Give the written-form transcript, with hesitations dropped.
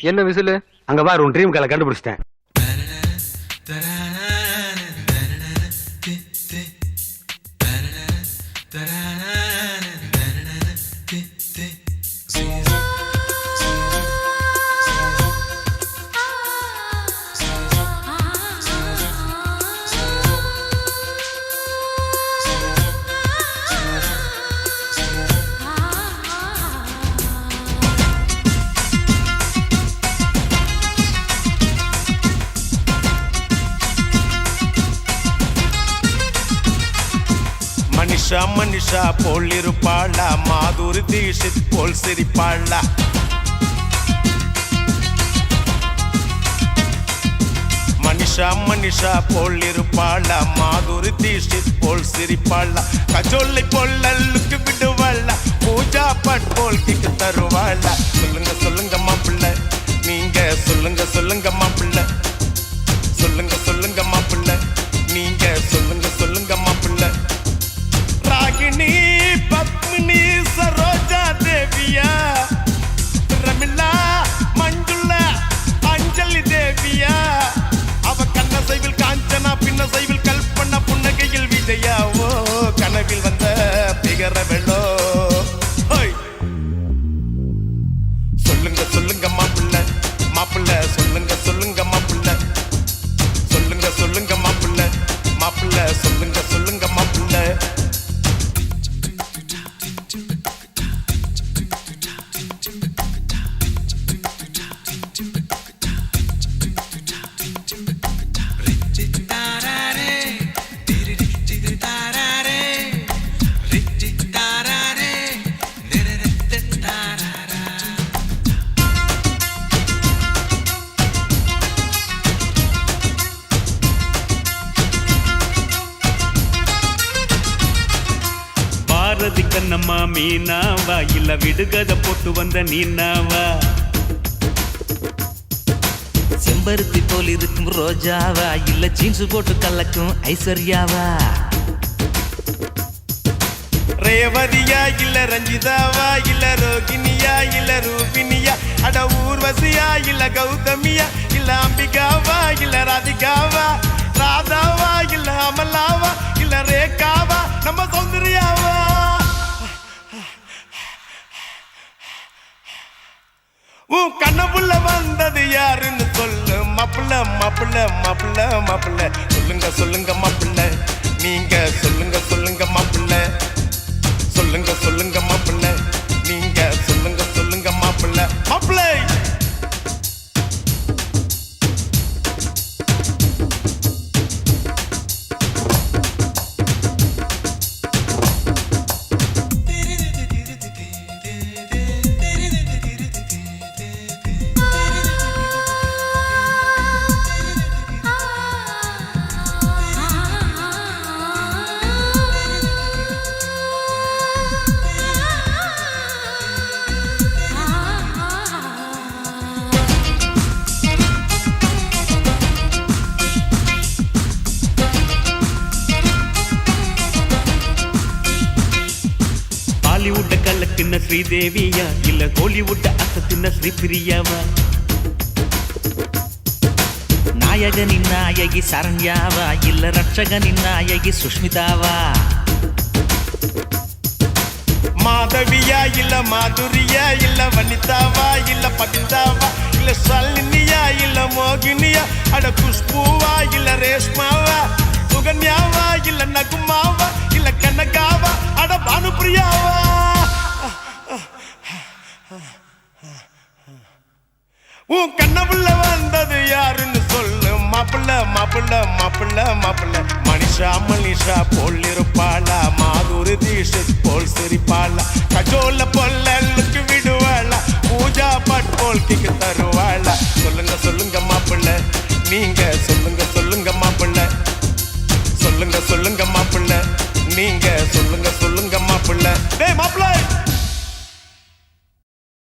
என்ன விசிலு? அங்க பாரு உன் ட்ரீம் காலை கண்டுபிடிச்சிட்டேன். மனிஷா மனிஷா போல் இருப்பாளா, மாதுரி தீஷித் போல் சிரிப்பாளா. மனிஷா மனிஷா போல் இருப்பாளா, மாதுரி தீஷித் போல் சிரிப்பாளா. கஜோலை போல் அல்லுக்கு விடுவாளா, பூஜா பட் போல் கிக்கு தருவாளா. சொல்லுங்க சொல்லுங்க மாப்பிள்ள, நீங்க சொல்லுங்க சொல்லுங்க மாப்பிள்ள. சொல்லுங்க சொல்லுங்க மாப்பிள்ள, நீங்க சொல்லுங்க சொல்லுங்க மாப்பிள்ள. ராகினி பத்மினி சரோஜா தேவியா, ரமிளா மஞ்சுளா அஞ்சலி தேவியா. அவ கண்ண சைவில் காஞ்சனா, பின்ன சைவில் கல்பனா, புன்னகையில் விஜயா. ஓ கனவில் வந்த பிகர வெள்ளோ. சொல்லுங்க சொல்லுங்க மாப்பிள்ள மாப்பிள்ள, சொல்லுங்க சொல்லுங்க மாப்பிள்ள. சொல்லுங்க சொல்லுங்க மாப்பிள்ள மாப்பிள்ள, சொல்லுங்க சொல்லுங்க மாப்பிள்ள. பாரதி கண்ணம்மா மீனாவா, இல்ல விடுகதை போட்டு வந்த நீனாவா. செம்பருத்தி போல் இருக்கும் ரோஜாவா, இல்ல ஜீன்ஸ் போட்டு கலக்கும் ஐஸ்வர்யாவா. ரேவதியா இல்ல ரஞ்சிதாவா, இல்ல ரோகிணியா இல்ல ரூபினியா. அட ஊர்வசியா இல்ல கௌதமியா, இல்ல அம்பிகாவா இல்ல ராதிகாவா. ராதாவா இல்ல அமலாவா, இல்ல ரேகாவா நம்ம சௌந்தர்யாவா. உன் கண்ணப்புள்ள வந்தது யாருன்னு சொல்லு மாப்பிள்ள மாப்பிள்ள மாப்பிள்ள மாப்பிள்ள. சொல்லுங்க சொல்லுங்க மாப்பிள்ள, நீங்க சொல்லுங்க சொல்லுங்க மாப்பிள்ள. சொல்லுங்க சொல்லுங்க மாப்பிள்ள, நீங்க சொல்லுங்க சொல்லுங்க மாப்பிள்ள. மாப்பிள்ள பாலிவுட்ட கலக்குன ஸ்ரீதேவியா, இல்ல கோலிவுட்ட அசத்தின ஸ்ரீபிரியாவா. நாயகனின் நாயகி சரண்யாவா, இல்ல ரட்சகனின் நாயகி சுஷ்மிதாவா. மாதவியா இல்ல மாதுரியா, இல்ல வனிதாவா இல்ல பபிதாவா. இல்ல ஷாலினியா இல்ல மோகினியா. அட குஷ்பூவா இல்ல ரேஷ்மாவா. சுகன்யாவா இல்ல நகுமாவா, இல்ல கனகாவா. அட பானுப்பிரியாவா. உன் கண்ணப்புள்ள வந்தது யாருன்னு சொல்லு மாப்பிள்ள மாப்பிள்ள மாப்பிள்ள மாப்பிள்ள. மனிஷா மனிஷா போல் இருப்பாளா, மாதுரி தீஷித் போல் சிரிப்பாளா. கஜோல பொல்லுக்கு விடுவாளா, பூஜா பட் போல் கிக்கு தருவாளா. சொல்லுங்க சொல்லுங்க மாப்பிள்ள, நீங்க